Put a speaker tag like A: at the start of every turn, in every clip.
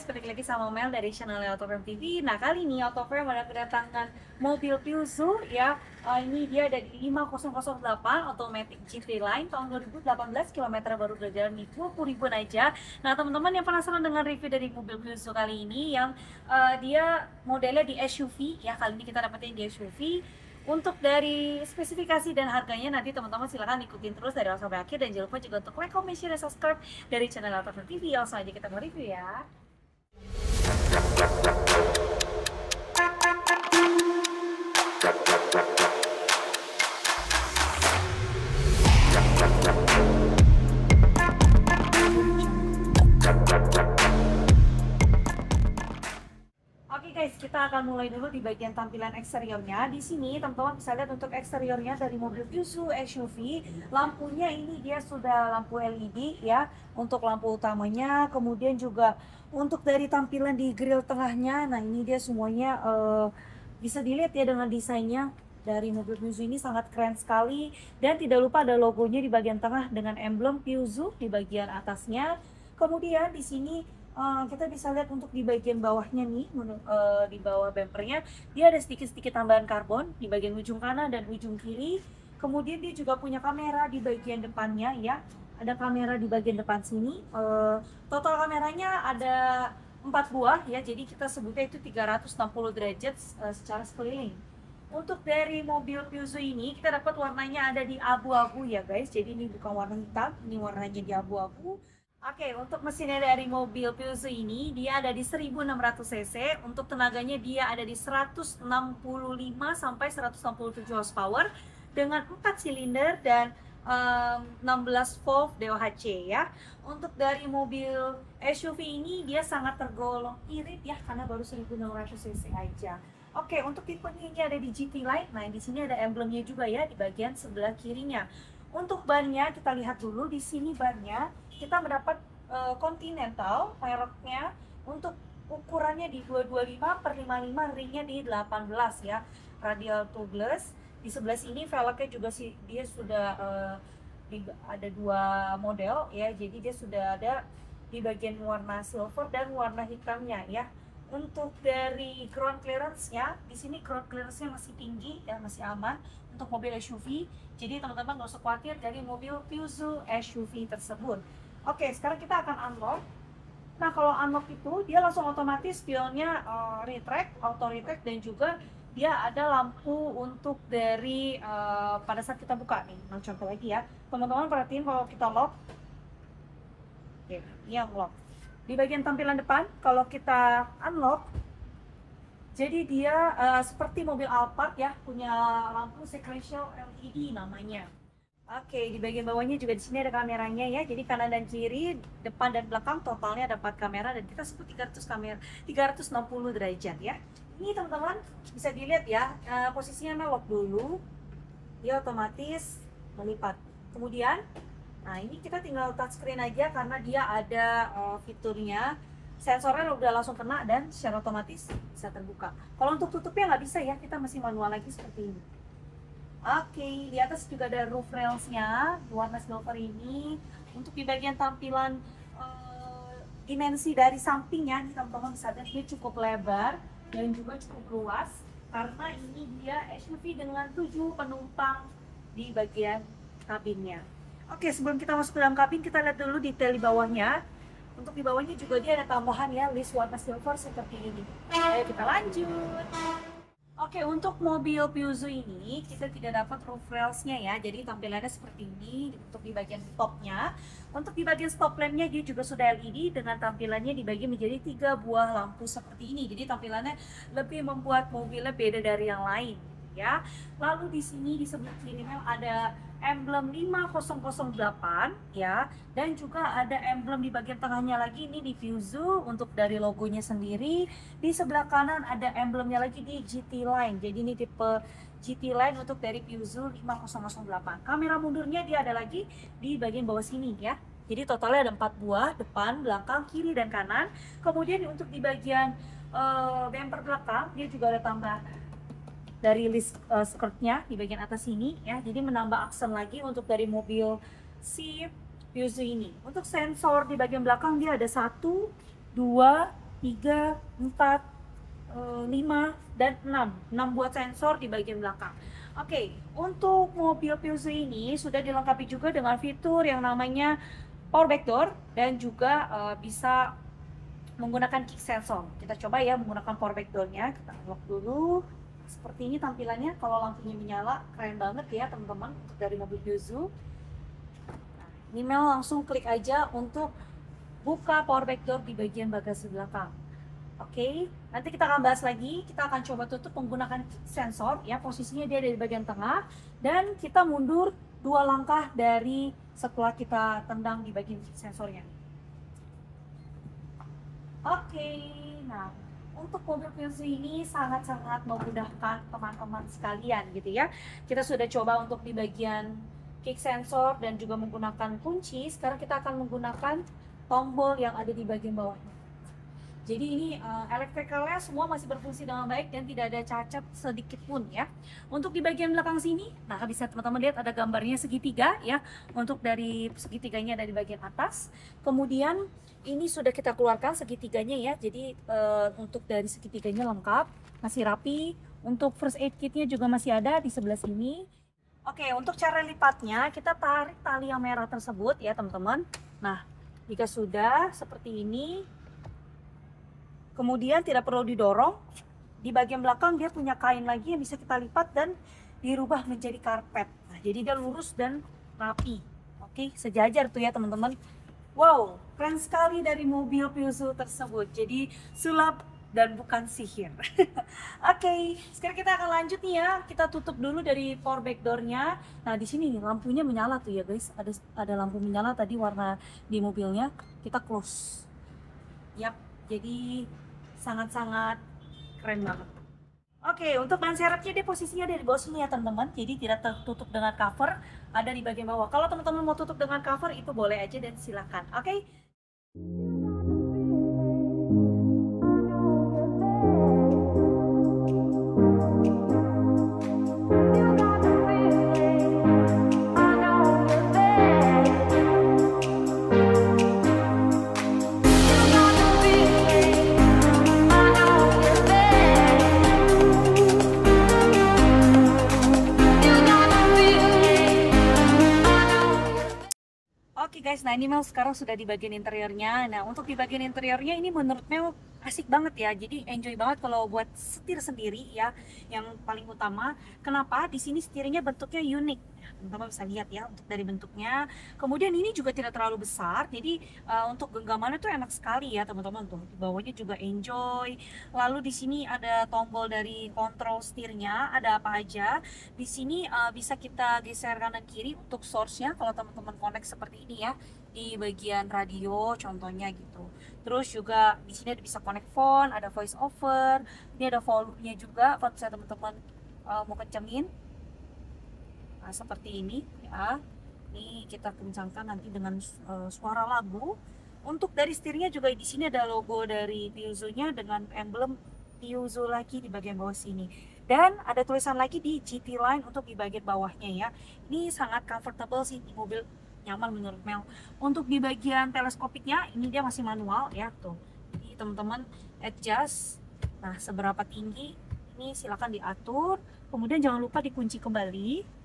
A: Balik lagi sama Mel dari channel Autoframe TV. Nah, kali ini Autoframe ada kedatangan mobil Piuzu ya. Ini dia ada di 5008 Automatic GT Line tahun 2018, kilometer baru berjalan di 20.000 aja. Nah, teman-teman yang penasaran dengan review dari mobil Piuzu kali ini yang dia modelnya di SUV ya. Kali ini kita dapetin di SUV. Untuk dari spesifikasi dan harganya nanti teman-teman silahkan ikutin terus dari awal sampai akhir, dan jangan lupa juga untuk like, comment, share, dan subscribe dari channel Autoframe TV. Langsung aja kita mau review ya. Oke guys, kita akan mulai dulu di bagian tampilan eksteriornya. Di sini teman-teman bisa lihat untuk eksteriornya dari mobil Piuzu SUV. Lampunya ini dia sudah lampu LED ya untuk lampu utamanya. Kemudian juga untuk dari tampilan di grill tengahnya, nah ini dia semuanya bisa dilihat ya dengan desainnya dari mobil Piuzu ini sangat keren sekali. Dan tidak lupa ada logonya di bagian tengah dengan emblem Piuzu di bagian atasnya. Kemudian di sini kita bisa lihat untuk di bagian bawahnya nih, di bawah bumpernya dia ada sedikit-sedikit tambahan karbon di bagian ujung kanan dan ujung kiri. Kemudian dia juga punya kamera di bagian depannya ya, ada kamera di bagian depan sini. Total kameranya ada 4 buah ya, jadi kita sebutnya itu 360 derajat secara sekeliling. Untuk dari mobil Piuzu ini kita dapat warnanya ada di abu-abu ya guys, jadi ini bukan warna hitam, ini warnanya di abu-abu. Oke, untuk mesinnya dari mobil Piuzu ini dia ada di 1600 cc, untuk tenaganya dia ada di 165 sampai 167 horsepower dengan 4 silinder dan 16 volt DOHC ya. Untuk dari mobil SUV ini dia sangat tergolong irit ya karena baru 1600 cc aja. Oke, untuk tipenya ini ada di GT Line. Nah, di sini ada emblemnya juga ya di bagian sebelah kirinya. Untuk bannya kita lihat dulu, di sini bannya kita mendapat Continental mereknya. Untuk ukurannya di 225/55, ringnya di 18 ya, radial tubeless. Di sebelah sini velgnya juga sih dia sudah ada 2 model ya, jadi dia sudah ada di bagian warna silver dan warna hitamnya ya. Untuk dari ground clearance-nya, di sini ground clearance-nya masih tinggi dan masih aman untuk mobil SUV. Jadi teman-teman nggak usah khawatir dari mobil Piuzu SUV tersebut. Oke, sekarang kita akan unlock. Nah, kalau unlock itu dia langsung otomatis spionnya retract, auto retract, dan juga dia ada lampu untuk dari pada saat kita buka nih. Nah, contoh lagi ya, teman-teman perhatiin kalau kita lock. Oke, ini yang lock. Di bagian tampilan depan, kalau kita unlock, jadi dia seperti mobil Alphard ya, punya lampu sequential LED namanya. Oke, di bagian bawahnya juga di sini ada kameranya ya. Jadi kanan dan kiri, depan dan belakang totalnya ada 4 kamera, dan kita sebut 360 derajat ya. Ini teman-teman bisa dilihat ya, posisinya lock dulu. Dia otomatis melipat. Kemudian nah, ini kita tinggal touchscreen aja karena dia ada fiturnya sensornya udah langsung kena dan secara otomatis bisa terbuka. Kalau untuk tutupnya nggak bisa ya, kita masih manual lagi seperti ini. Oke, di atas juga ada roof rails-nya warna silver ini. Untuk di bagian tampilan dimensi dari sampingnya, teman-teman bisa lihat dia cukup lebar dan juga cukup luas karena ini dia SUV dengan 7 penumpang di bagian kabinnya. Oke, sebelum kita masuk ke dalam kabin, kita lihat dulu detail di bawahnya. Untuk di bawahnya juga dia ada tambahan ya, list warna silver seperti ini. Ayo kita lanjut. Oke, untuk mobil Piuzu ini kita tidak dapat roof rails-nya ya, jadi tampilannya seperti ini untuk di bagian topnya. Untuk di bagian stop lamp-nya dia juga sudah LED dengan tampilannya dibagi menjadi 3 buah lampu seperti ini. Jadi tampilannya lebih membuat mobilnya beda dari yang lain. ya. Lalu di sini di sebelah kiri Mel ada emblem 5008 ya, dan juga ada emblem di bagian tengahnya lagi ini di Fuso untuk dari logonya sendiri. Di sebelah kanan ada emblemnya lagi di GT Line, jadi ini tipe GT Line untuk dari Fuso 5008. Kamera mundurnya dia ada lagi di bagian bawah sini ya. Jadi totalnya ada 4 buah, depan, belakang, kiri, dan kanan. Kemudian untuk di bagian bumper belakang dia juga ada tambah dari list skirtnya di bagian atas ini ya, jadi menambah aksen lagi untuk dari mobil si Fuso ini. Untuk sensor di bagian belakang dia ada 1, 2, 3, 4, 5, dan 6 buat sensor di bagian belakang. Oke, untuk mobil Fuso ini sudah dilengkapi juga dengan fitur yang namanya power back door dan juga bisa menggunakan kick sensor. Kita coba ya menggunakan power back door-nya. Kita unlock dulu. Seperti ini tampilannya kalau lampunya menyala, keren banget ya teman-teman dari mobil Fuso. Nah, ini Mel langsung klik aja untuk buka power back door di bagian bagasi belakang. Oke, nanti kita akan bahas lagi. Kita akan coba tutup menggunakan sensor ya, posisinya dia ada di bagian tengah dan kita mundur 2 langkah dari setelah kita tendang di bagian sensornya. Oke, nah untuk mobil Fuso ini sangat-sangat memudahkan teman-teman sekalian gitu ya. Kita sudah coba untuk di bagian kick sensor dan juga menggunakan kunci. Sekarang kita akan menggunakan tombol yang ada di bagian bawahnya. Jadi ini elektrikalnya semua masih berfungsi dengan baik dan tidak ada cacat sedikit pun ya. Untuk di bagian belakang sini, nah bisa teman-teman lihat ada gambarnya segitiga ya. Untuk dari segitiganya dari bagian atas. Kemudian ini sudah kita keluarkan segitiganya ya. Jadi untuk dari segitiganya lengkap, masih rapi. Untuk first aid kitnya juga masih ada di sebelah sini. Oke, untuk cara lipatnya kita tarik tali yang merah tersebut ya teman-teman. Nah, jika sudah seperti ini, kemudian tidak perlu didorong. Di bagian belakang dia punya kain lagi yang bisa kita lipat dan dirubah menjadi karpet. Nah, jadi dia lurus dan rapi. Oke, sejajar tuh ya teman-teman. Wow, keren sekali dari mobil Fuso tersebut. Jadi sulap dan bukan sihir. Oke, sekarang kita akan lanjut nih ya. Kita tutup dulu dari power back door-nya. Nah, di sini nih lampunya menyala tuh ya guys. Ada lampu menyala tadi warna di mobilnya. Kita close. Yap, jadi sangat-sangat keren banget. Oke, untuk ban serepnya dia posisinya ada di bawah sini ya teman-teman. Jadi tidak tertutup dengan cover, ada di bagian bawah. Kalau teman-teman mau tutup dengan cover itu boleh aja dan silakan. Oke. Oke guys, nah ini Mel sekarang sudah di bagian interiornya. Nah untuk di bagian interiornya ini menurut Mel asik banget ya. Jadi enjoy banget kalau buat setir sendiri ya. Yang paling utama, kenapa? Di sini setirnya bentuknya unik. Teman-teman bisa lihat ya untuk dari bentuknya. Kemudian ini juga tidak terlalu besar. Jadi untuk genggamannya tuh enak sekali ya teman-teman tuh. Di bawahnya juga enjoy. Lalu di sini ada tombol dari kontrol setirnya. Ada apa aja? Di sini bisa kita geser kanan kiri untuk source-nya kalau teman-teman connect seperti ini ya, di bagian radio contohnya gitu. Terus juga di sini bisa connect phone, ada voice over, ini ada volume-nya juga kalau misalnya teman-teman mau kencengin. Nah, seperti ini ya. Ini kita kencangkan nanti dengan suara lagu. Untuk dari setirnya juga di sini ada logo dari Fuso-nya dengan emblem Fuso lagi di bagian bawah sini. Dan ada tulisan lagi di GT Line untuk di bagian bawahnya ya. Ini sangat comfortable sih di mobil, nyaman menurut Mel. Untuk di bagian teleskopiknya ini dia masih manual ya tuh. Jadi teman-teman adjust. Nah, seberapa tinggi ini silakan diatur. Kemudian jangan lupa dikunci kembali.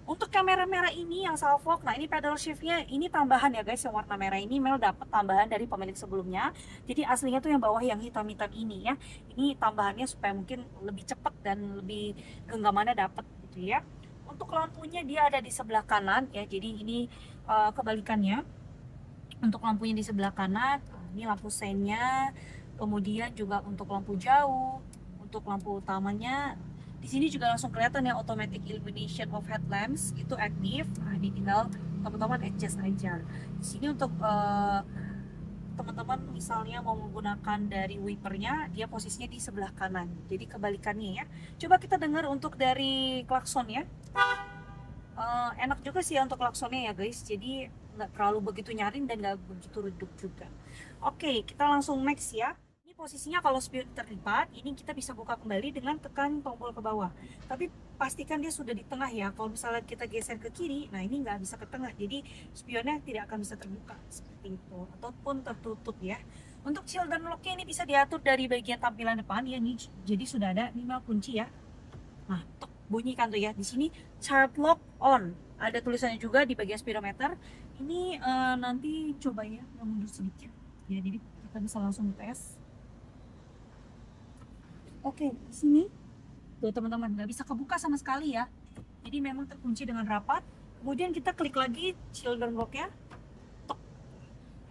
A: Untuk kamera merah ini yang salvo, nah ini pedal shiftnya ini tambahan ya guys, yang warna merah ini Mel dapat tambahan dari pemilik sebelumnya. Jadi aslinya tuh yang bawah yang hitam-hitam ini ya. Ini tambahannya supaya mungkin lebih cepat dan lebih genggamannya dapat gitu ya. Untuk lampunya dia ada di sebelah kanan ya, jadi ini kebalikannya. Untuk lampunya di sebelah kanan, ini lampu seinnya. Kemudian juga untuk lampu jauh, untuk lampu utamanya Di sini juga langsung kelihatan ya automatic illumination of headlamps itu aktif. Nah, ini tinggal teman-teman adjust aja. Di sini untuk teman-teman misalnya mau menggunakan dari wipernya, dia posisinya di sebelah kanan. Jadi kebalikannya ya. Coba kita dengar untuk dari klakson ya. Enak juga sih ya untuk klaksonnya ya guys, jadi nggak terlalu begitu nyaring dan nggak begitu redup juga. Oke, kita langsung next ya. Ini posisinya kalau spion terlipat, ini kita bisa buka kembali dengan tekan tombol ke bawah. Tapi pastikan dia sudah di tengah ya. Kalau misalnya kita geser ke kiri, nah ini nggak bisa ke tengah, jadi spionnya tidak akan bisa terbuka seperti itu ataupun tertutup ya. Untuk shield dan locknya ini bisa diatur dari bagian tampilan depan ya, ini jadi sudah ada 5 kunci ya. Nah, bunyikan tuh ya. Di sini child lock on. Ada tulisannya juga di bagian speedometer. Ini nanti coba ya mundur sedikit. Ya, jadi kita bisa langsung tes. Oke, di sini tuh teman-teman nggak bisa kebuka sama sekali ya. Jadi memang terkunci dengan rapat. Kemudian kita klik lagi children lock-nya.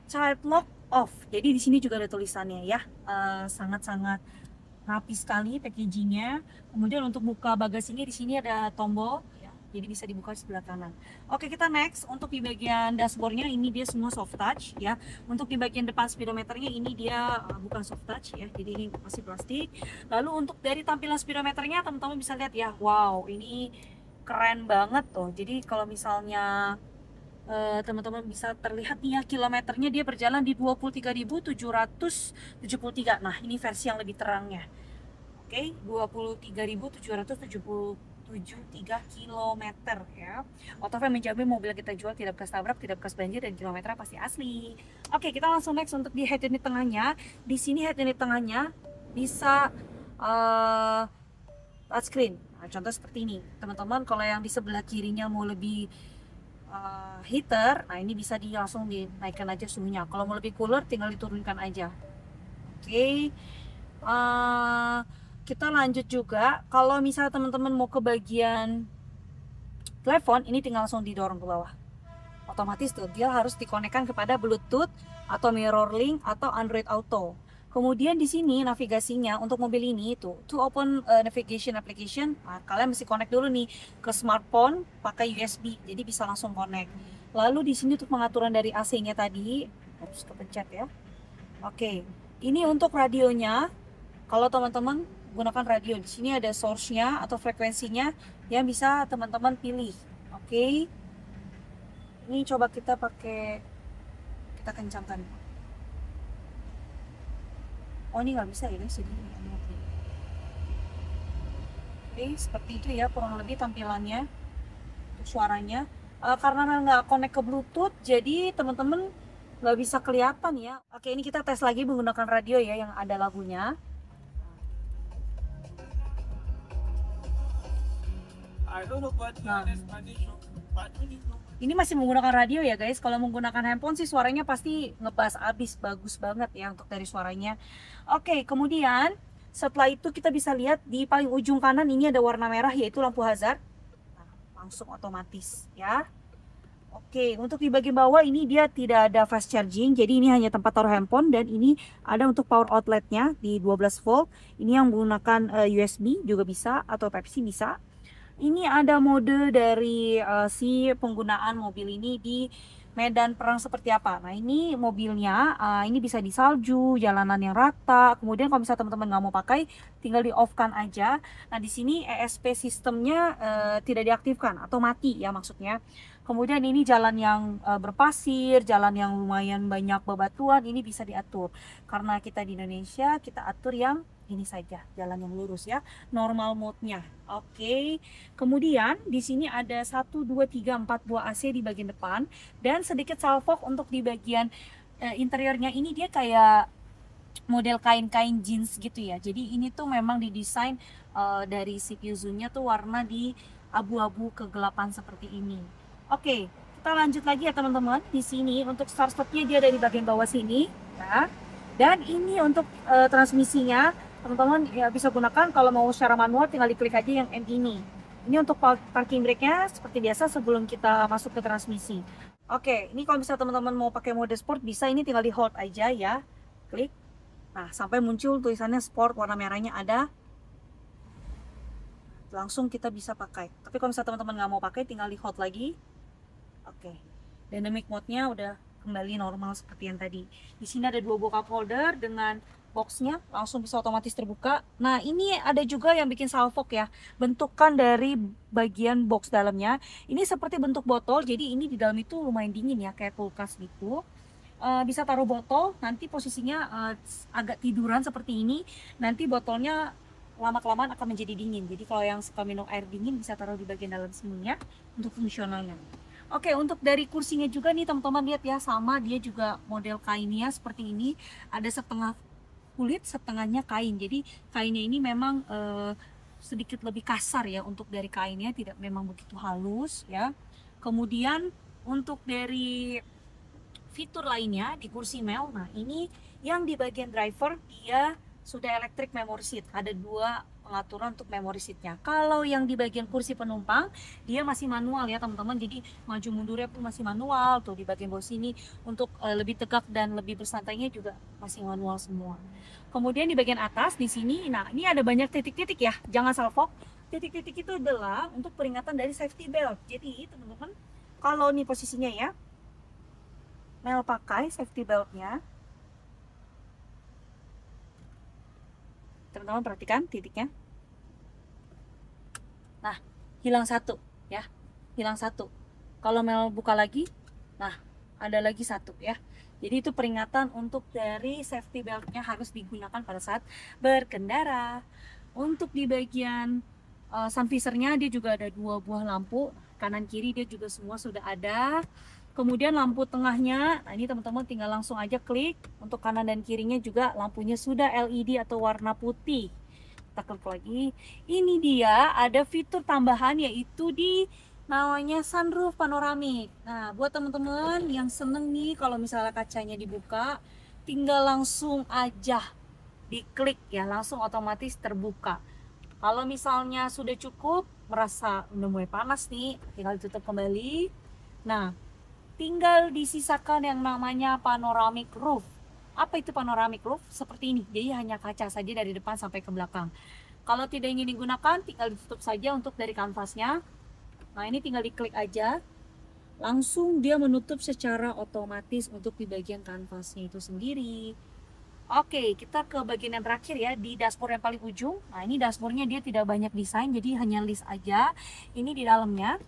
A: Child lock off. Jadi di sini juga ada tulisannya ya. Sangat-sangat rapi sekali packagingnya. Kemudian untuk buka bagasinya di sini ada tombol ya, jadi bisa dibuka di sebelah kanan. Oke, kita next. Untuk di bagian dashboardnya ini dia semua soft touch ya. Untuk di bagian depan speedometernya ini dia bukan soft touch ya, jadi ini masih plastik. Lalu untuk dari tampilan speedometernya teman-teman bisa lihat ya, wow ini keren banget tuh. Jadi kalau misalnya teman-teman bisa terlihat nih ya, kilometernya dia berjalan di 23.773. Nah, ini versi yang lebih terangnya. Oke, 23.773 km ya. Autofam menjamin mobil kita jual tidak bekas tabrak, tidak bekas banjir, dan kilometernya pasti asli. Oke, kita langsung next untuk di head unit tengahnya. Di sini head unit tengahnya bisa touchscreen. Nah, contoh seperti ini. Teman-teman kalau yang di sebelah kirinya mau lebih heater, nah ini bisa langsung dinaikkan aja suhunya. Kalau mau lebih cooler tinggal diturunkan aja. Oke. Kita lanjut juga, kalau misalnya teman-teman mau ke bagian telepon, ini tinggal langsung didorong ke bawah. Otomatis tuh dia harus dikonekkan kepada Bluetooth atau MirrorLink atau Android Auto. Kemudian di sini navigasinya untuk mobil ini itu to open navigation application, nah, kalian mesti connect dulu nih ke smartphone pakai USB, jadi bisa langsung connect. Lalu di sini untuk pengaturan dari AC-nya tadi harus kepencet ya. Oke, ini untuk radionya. Kalau teman-teman gunakan radio, di sini ada source-nya atau frekuensinya yang bisa teman-teman pilih. Oke, ini coba kita kencangkan. Oh, ini nggak bisa ya guys, jadi oke, seperti itu ya kurang lebih tampilannya untuk suaranya. Karena nggak connect ke Bluetooth, jadi teman-teman nggak bisa kelihatan ya. Oke, ini kita tes lagi menggunakan radio ya yang ada lagunya. Nah, ini masih menggunakan radio ya guys. Kalau menggunakan handphone sih suaranya pasti ngebas abis, bagus banget ya untuk dari suaranya. Oke, kemudian setelah itu kita bisa lihat di paling ujung kanan ini ada warna merah yaitu lampu hazard. Nah, langsung otomatis ya. Oke, untuk di bagian bawah ini dia tidak ada fast charging, jadi ini hanya tempat taruh handphone, dan ini ada untuk power outletnya di 12 volt. Ini yang menggunakan USB juga bisa atau Type-C bisa. Ini ada mode dari si penggunaan mobil ini di medan perang seperti apa. Nah, ini mobilnya ini bisa di salju, jalanan yang rata. Kemudian kalau misalnya teman-teman nggak mau pakai, tinggal di off kan aja. Nah, di sini ESP sistemnya tidak diaktifkan atau mati ya maksudnya. Kemudian ini jalan yang berpasir, jalan yang lumayan banyak bebatuan, ini bisa diatur. Karena kita di Indonesia, kita atur yang ini saja, jalan yang lurus ya, normal mode-nya. Oke. Kemudian di sini ada 1 2 3 4 buah AC di bagian depan dan sedikit salvo untuk di bagian interiornya. Ini dia kayak model kain-kain jeans gitu ya. Jadi ini tuh memang didesain dari si Isuzu-nya tuh warna di abu-abu kegelapan seperti ini. Oke, kita lanjut lagi ya teman-teman. Di sini untuk start stopnya dia dari bagian bawah sini ya. Dan ini untuk transmisinya teman-teman ya bisa gunakan kalau mau secara manual, tinggal diklik aja yang M ini. Ini untuk parking brake-nya seperti biasa sebelum kita masuk ke transmisi. Oke, ini kalau misalnya teman-teman mau pakai mode sport bisa, ini tinggal di hold aja ya. Klik. Nah, sampai muncul tulisannya sport, warna merahnya ada. langsung kita bisa pakai. Tapi kalau misalnya teman-teman nggak mau pakai, tinggal di hot lagi. Oke, dynamic mode-nya udah kembali normal seperti yang tadi. Di sini ada 2 buah cup holder dengan boxnya langsung bisa otomatis terbuka. Nah, ini ada juga yang bikin salfok ya, bentukan dari bagian box dalamnya ini seperti bentuk botol, jadi ini di dalam itu lumayan dingin ya, kayak kulkas gitu. Bisa taruh botol, nanti posisinya agak tiduran seperti ini, nanti botolnya lama-kelamaan akan menjadi dingin. Jadi kalau yang suka minum air dingin bisa taruh di bagian dalam sininya untuk fungsionalnya. Oke, untuk dari kursinya juga nih teman-teman lihat ya, sama dia juga model kainnya seperti ini, ada setengah kulit setengahnya kain. Jadi kainnya ini memang sedikit lebih kasar ya, untuk dari kainnya tidak memang begitu halus ya. Kemudian untuk dari fitur lainnya di kursi Mel, nah ini yang di bagian driver dia sudah electric memory seat, ada 2 pengaturan untuk memory seatnya. Kalau yang di bagian kursi penumpang dia masih manual ya teman-teman, jadi maju mundurnya pun masih manual. Tuh di bagian bawah sini untuk lebih tegak dan lebih bersantainya juga masih manual semua. Kemudian di bagian atas di sini, nah ini ada banyak titik-titik ya, jangan salfok. Titik-titik itu adalah untuk peringatan dari safety belt. Jadi teman-teman kalau nih posisinya ya, Mel pakai safety beltnya, teman-teman perhatikan titiknya. Nah, hilang satu ya, hilang satu. Kalau Mel buka lagi, nah ada lagi satu ya. Jadi itu peringatan untuk dari safety beltnya harus digunakan pada saat berkendara. Untuk di bagian sun visornya dia juga ada 2 buah lampu, kanan kiri dia juga semua sudah ada. Kemudian lampu tengahnya, nah ini teman-teman tinggal langsung aja klik. Untuk kanan dan kirinya juga lampunya sudah LED atau warna putih. Kita klik lagi. Ini dia ada fitur tambahan yaitu di namanya sunroof panoramik. Nah, buat teman-teman yang seneng nih kalau misalnya kacanya dibuka, tinggal langsung aja diklik ya, langsung otomatis terbuka. Kalau misalnya sudah cukup, merasa udah mulai panas nih, tinggal tutup kembali. Nah, tinggal disisakan yang namanya panoramic roof. Apa itu panoramic roof? Seperti ini, jadi hanya kaca saja dari depan sampai ke belakang. Kalau tidak ingin digunakan, tinggal ditutup saja untuk dari kanvasnya. Nah, ini tinggal diklik aja, langsung dia menutup secara otomatis untuk di bagian kanvasnya itu sendiri. Oke, kita ke bagian yang terakhir ya, di dashboard yang paling ujung. Nah, ini dashboardnya dia tidak banyak desain, jadi hanya list aja. Ini di dalamnya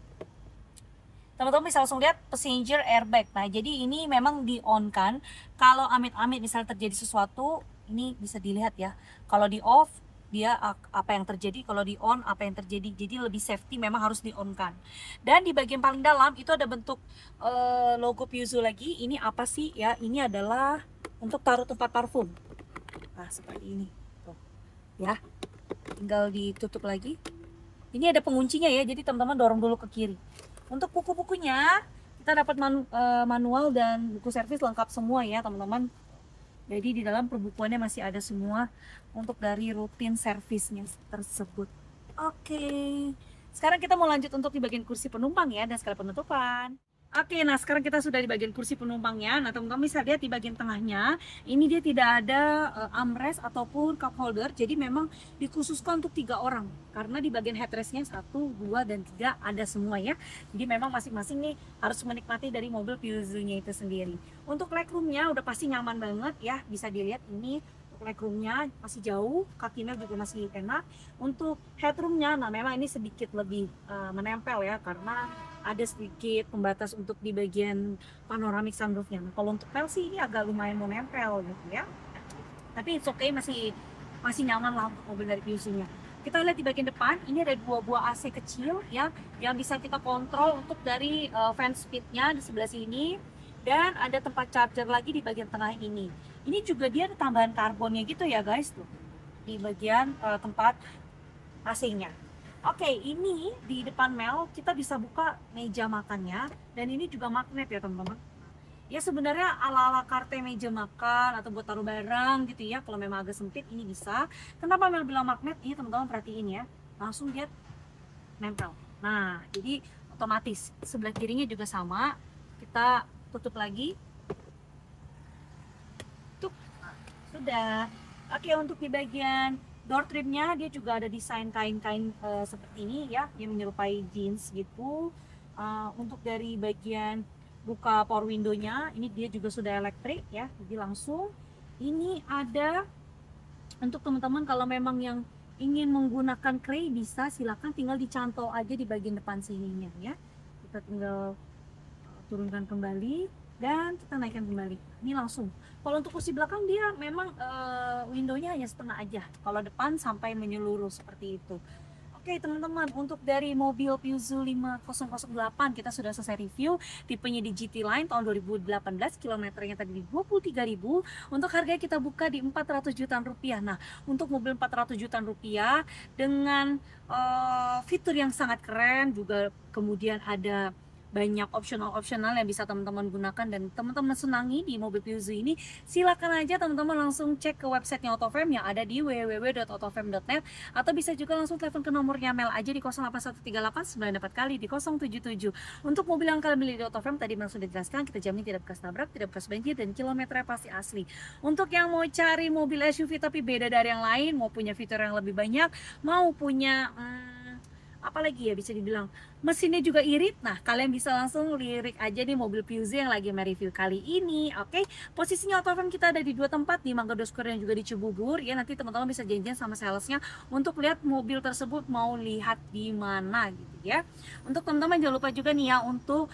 A: teman-teman bisa langsung lihat passenger airbag. Nah, jadi ini memang di on kan. Kalau amit-amit misalnya terjadi sesuatu, ini bisa dilihat ya. Kalau di off, dia apa yang terjadi. Kalau di on, apa yang terjadi. Jadi lebih safety memang harus di on kan. Dan di bagian paling dalam itu ada bentuk logo Puzo lagi. Ini apa sih ya? Ini adalah untuk taruh tempat parfum. Nah, seperti ini. Tuh. Ya, tinggal ditutup lagi. Ini ada penguncinya ya. Jadi teman-teman dorong dulu ke kiri. Untuk buku-bukunya kita dapat manual dan buku servis lengkap semua ya teman-teman. Jadi di dalam perbukuannya masih ada semua untuk dari rutin servisnya tersebut. Oke, sekarang kita mau lanjut untuk di bagian kursi penumpang ya dan sekali penutupan. Oke, nah sekarang kita sudah di bagian kursi penumpangnya. Nah teman-teman bisa lihat di bagian tengahnya, ini dia tidak ada armrest ataupun cup holder. Jadi memang dikhususkan untuk 3 orang. Karena di bagian headrestnya 1, 2, dan 3 ada semua ya. Jadi memang masing-masing nih harus menikmati dari mobil Puzo-nya itu sendiri. Untuk legroomnya udah pasti nyaman banget ya. Bisa dilihat ini legroomnya masih jauh, kakinya juga masih enak. Untuk headroomnya, nah memang ini sedikit lebih menempel ya, karena ada sedikit pembatas untuk di bagian panoramic sunroofnya. Nah, kalau untuk pel sih ini agak lumayan menempel gitu ya. Tapi it's okay, masih nyaman lah untuk mobil dari Puzo-nya. Kita lihat di bagian depan, ini ada 2 buah AC kecil ya, yang bisa kita kontrol untuk dari fan speednya di sebelah sini. Dan ada tempat charger lagi di bagian tengah ini. Ini juga dia ada tambahan karbonnya gitu ya guys tuh, di bagian tempat AC-nya. Oke, ini di depan Mel kita bisa buka meja makannya, dan ini juga magnet ya teman-teman. Ya sebenarnya ala-ala karte meja makan atau buat taruh barang gitu ya, kalau memang agak sempit ini bisa. Kenapa Mel bilang magnet? Ini teman-teman perhatiin ya, langsung dia nempel. Nah, jadi otomatis sebelah kirinya juga sama. Kita tutup lagi. Tuh, sudah. Oke, untuk di bagian Door trimnya dia juga ada desain kain-kain seperti ini ya, yang menyerupai jeans gitu. Untuk dari bagian buka power window-nya, ini dia juga sudah elektrik ya, jadi langsung. Ini ada untuk teman-teman kalau memang yang ingin menggunakan kray bisa, silakan tinggal dicantol aja di bagian depan sininya ya. Kita tinggal turunkan kembali dan kita naikkan kembali. Ini langsung. Kalau untuk kursi belakang dia memang windownya hanya setengah aja. Kalau depan sampai menyeluruh seperti itu. Oke teman-teman, untuk dari mobil Piuzu 5008 kita sudah selesai review. Tipenya di GT Line tahun 2018, kilometernya tadi di 23.000. Untuk harganya kita buka di 400 jutaan rupiah. Nah, untuk mobil 400 jutaan rupiah dengan fitur yang sangat keren, juga kemudian ada banyak opsional-opsional yang bisa teman-teman gunakan dan teman-teman senangi di mobil Piuzu ini, silakan aja teman-teman langsung cek ke websitenya Autoframe yang ada di www.autoframe.net, atau bisa juga langsung telepon ke nomornya Mel aja di 08138 9 dapat kali di 077. Untuk mobil yang kalian beli di Autoframe tadi memang sudah dijelaskan, kita jamin tidak bekas tabrak, tidak bekas banjir, dan kilometernya pasti asli. Untuk yang mau cari mobil SUV tapi beda dari yang lain, mau punya fitur yang lebih banyak, mau punya apalagi ya bisa dibilang mesinnya juga irit, nah kalian bisa langsung lirik aja nih mobil Piuzu yang lagi mereview kali ini. Oke, posisinya Autoframe kita ada di dua tempat, di Mangga Square dan juga di Cibubur ya. Nanti teman-teman bisa janjian sama salesnya untuk lihat mobil tersebut mau lihat di mana gitu ya. Untuk teman-teman jangan lupa juga nih ya untuk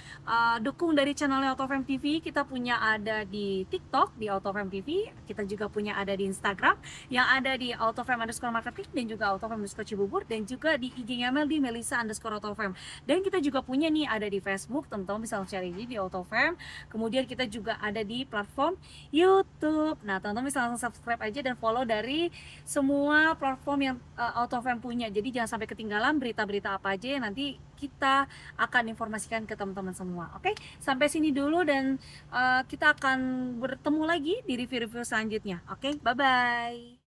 A: dukung dari channelnya Autoframe TV. Kita punya ada di TikTok di Autoframe TV, kita juga punya ada di Instagram yang ada di autoframe_marketing dan juga autoframe_cibubur, dan juga di IG-nya Mel di Melisa_autoframe. Dan kita juga punya nih ada di Facebook, teman-teman bisa cari di Autoframe. Kemudian kita juga ada di platform YouTube. Nah, teman-teman bisa langsung subscribe aja dan follow dari semua platform yang Autoframe punya. Jadi jangan sampai ketinggalan berita-berita apa aja yang nanti kita akan informasikan ke teman-teman semua. Oke, sampai sini dulu dan kita akan bertemu lagi di review-review selanjutnya. Oke, bye-bye.